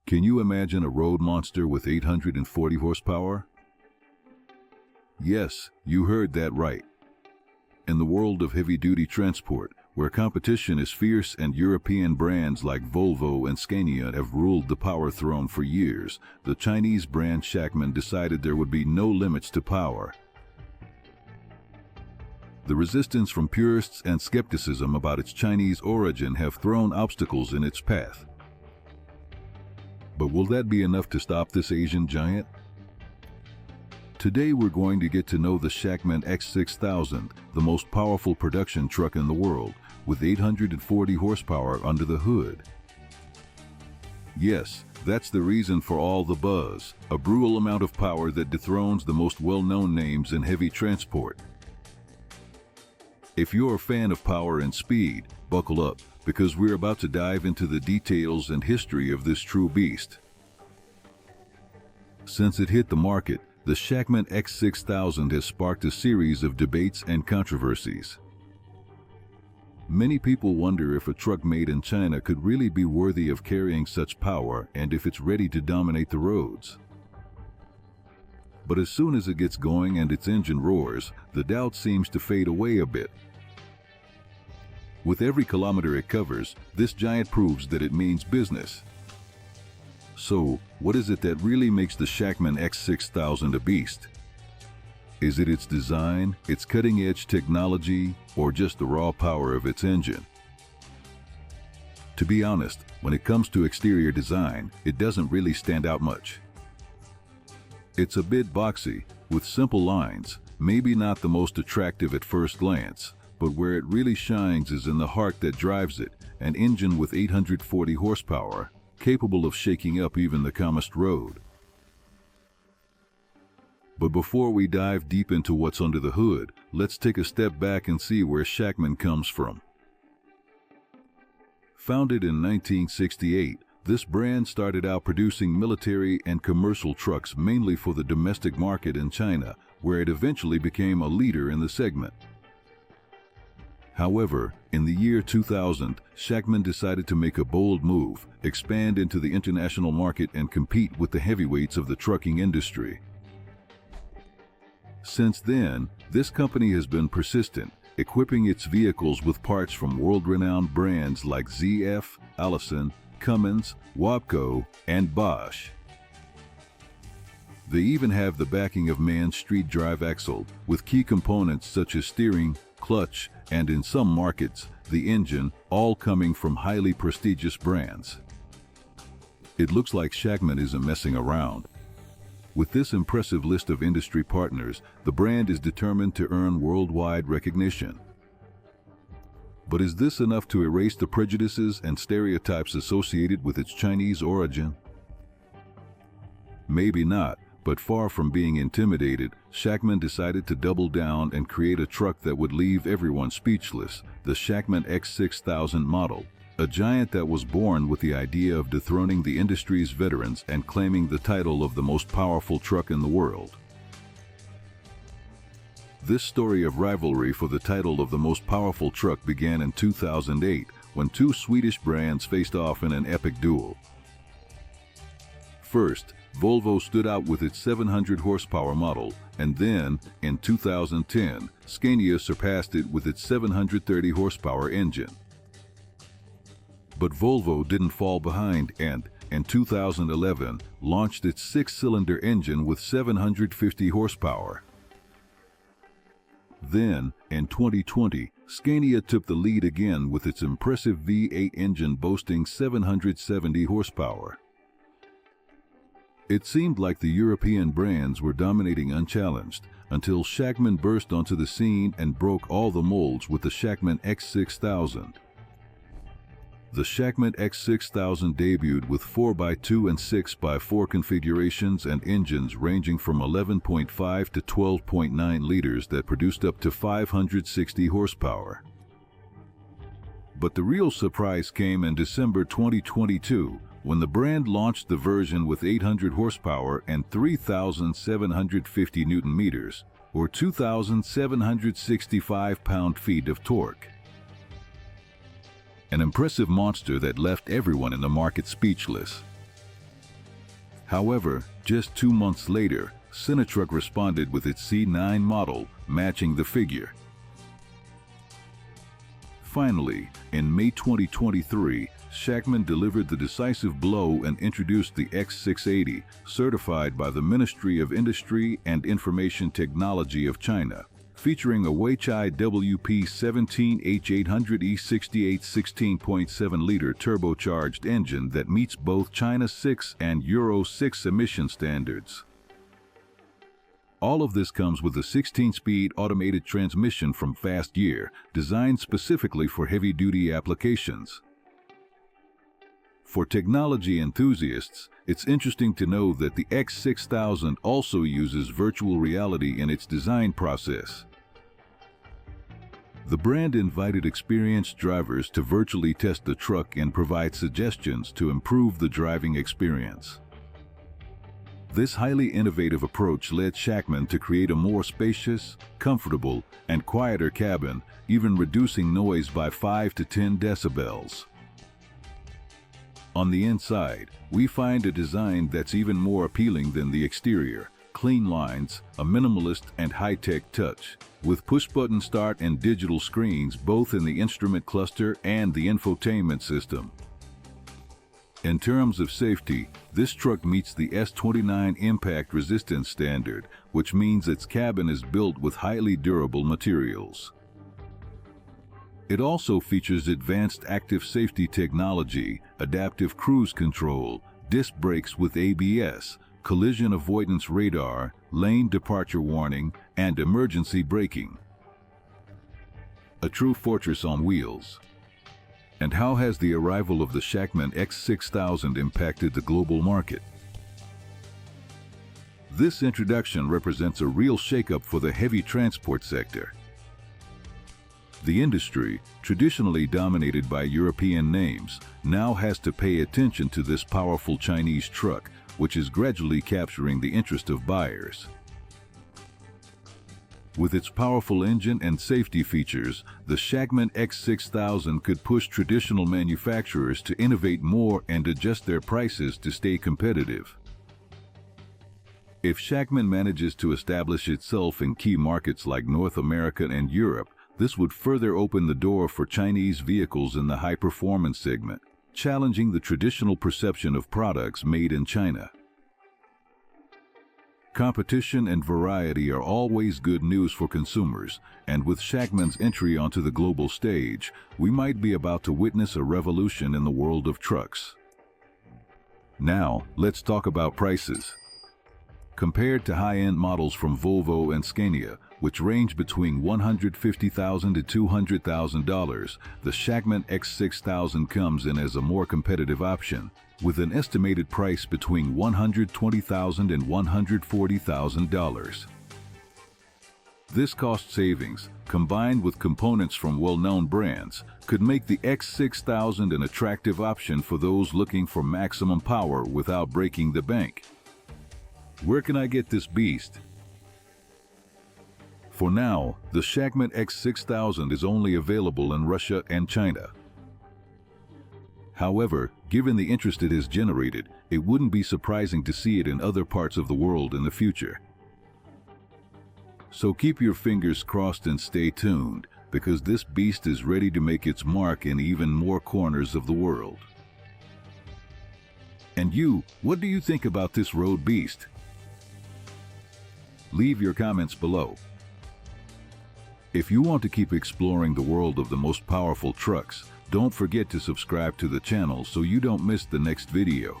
Can you imagine a road monster with 840 horsepower? Yes, you heard that right. In the world of heavy-duty transport, where competition is fierce and European brands like Volvo and Scania have ruled the power throne for years, the Chinese brand Shacman decided there would be no limits to power. The resistance from purists and skepticism about its Chinese origin have thrown obstacles in its path. But will that be enough to stop this Asian giant? Today we're going to get to know the Shacman X6000, the most powerful production truck in the world, with 840 horsepower under the hood. Yes, that's the reason for all the buzz, a brutal amount of power that dethrones the most well-known names in heavy transport. If you're a fan of power and speed, buckle up, because we're about to dive into the details and history of this true beast. Since it hit the market, the Shacman X6000 has sparked a series of debates and controversies. Many people wonder if a truck made in China could really be worthy of carrying such power and if it's ready to dominate the roads. But as soon as it gets going and its engine roars, the doubt seems to fade away a bit. With every kilometer it covers, this giant proves that it means business. So, what is it that really makes the Shacman X6000 a beast? Is it its design, its cutting-edge technology, or just the raw power of its engine? To be honest, when it comes to exterior design, it doesn't really stand out much. It's a bit boxy, with simple lines, maybe not the most attractive at first glance, but where it really shines is in the heart that drives it, an engine with 840 horsepower, capable of shaking up even the calmest road. But before we dive deep into what's under the hood, let's take a step back and see where Shacman comes from. Founded in 1968, this brand started out producing military and commercial trucks mainly for the domestic market in China, where it eventually became a leader in the segment. However, in the year 2000, Shacman decided to make a bold move, expand into the international market and compete with the heavyweights of the trucking industry. Since then, this company has been persistent, equipping its vehicles with parts from world-renowned brands like ZF, Allison, Cummins, Wabco, and Bosch. They even have the backing of MAN's street drive axle, with key components such as steering, clutch, and in some markets, the engine, all coming from highly prestigious brands. It looks like Shacman isn't messing around. With this impressive list of industry partners, the brand is determined to earn worldwide recognition. But is this enough to erase the prejudices and stereotypes associated with its Chinese origin? Maybe not. But far from being intimidated, Shacman decided to double down and create a truck that would leave everyone speechless, the Shacman X6000 model, a giant that was born with the idea of dethroning the industry's veterans and claiming the title of the most powerful truck in the world. This story of rivalry for the title of the most powerful truck began in 2008, when two Swedish brands faced off in an epic duel. First, Volvo stood out with its 700 horsepower model, and then, in 2010, Scania surpassed it with its 730 horsepower engine. But Volvo didn't fall behind and, in 2011, launched its six-cylinder engine with 750 horsepower. Then, in 2020, Scania took the lead again with its impressive V8 engine boasting 770 horsepower. It seemed like the European brands were dominating unchallenged, until Shacman burst onto the scene and broke all the molds with the Shacman X6000. The Shacman X6000 debuted with 4x2 and 6x4 configurations and engines ranging from 11.5 to 12.9 liters that produced up to 560 horsepower. But the real surprise came in December 2022, when the brand launched the version with 800 horsepower and 3,750 Newton-meters, or 2,765 pound-feet of torque. An impressive monster that left everyone in the market speechless. However, just 2 months later, Sinatruck responded with its C9 model, matching the figure. Finally, in May 2023, Shacman delivered the decisive blow and introduced the X680, certified by the Ministry of Industry and Information Technology of China, featuring a Weichai WP17H800E68 16.7-liter turbocharged engine that meets both China 6 and Euro 6 emission standards. All of this comes with a 16-speed automated transmission from Fast Gear, designed specifically for heavy-duty applications. For technology enthusiasts, it's interesting to know that the X6000 also uses virtual reality in its design process. The brand invited experienced drivers to virtually test the truck and provide suggestions to improve the driving experience. This highly innovative approach led Shacman to create a more spacious, comfortable, and quieter cabin, even reducing noise by 5 to 10 decibels. On the inside, we find a design that's even more appealing than the exterior. Clean lines, a minimalist and high-tech touch, with push-button start and digital screens both in the instrument cluster and the infotainment system. In terms of safety, this truck meets the S29 impact resistance standard, which means its cabin is built with highly durable materials. It also features advanced active safety technology, adaptive cruise control, disc brakes with ABS, collision avoidance radar, lane departure warning, and emergency braking. A true fortress on wheels. And how has the arrival of the Shacman X6000 impacted the global market? This introduction represents a real shakeup for the heavy transport sector. The industry, traditionally dominated by European names, now has to pay attention to this powerful Chinese truck, which is gradually capturing the interest of buyers. With its powerful engine and safety features, the Shacman X6000 could push traditional manufacturers to innovate more and adjust their prices to stay competitive. If Shacman manages to establish itself in key markets like North America and Europe, this would further open the door for Chinese vehicles in the high-performance segment, challenging the traditional perception of products made in China. Competition and variety are always good news for consumers, and with Shacman's entry onto the global stage, we might be about to witness a revolution in the world of trucks. Now, let's talk about prices. Compared to high-end models from Volvo and Scania, which range between $150,000 to $200,000, the Shacman X6000 comes in as a more competitive option, with an estimated price between $120,000 and $140,000. This cost savings, combined with components from well-known brands, could make the X6000 an attractive option for those looking for maximum power without breaking the bank. Where can I get this beast? For now, the Shacman X6000 is only available in Russia and China. However, given the interest it has generated, it wouldn't be surprising to see it in other parts of the world in the future. So keep your fingers crossed and stay tuned, because this beast is ready to make its mark in even more corners of the world. And you, what do you think about this road beast? Leave your comments below. If you want to keep exploring the world of the most powerful trucks, don't forget to subscribe to the channel so you don't miss the next video.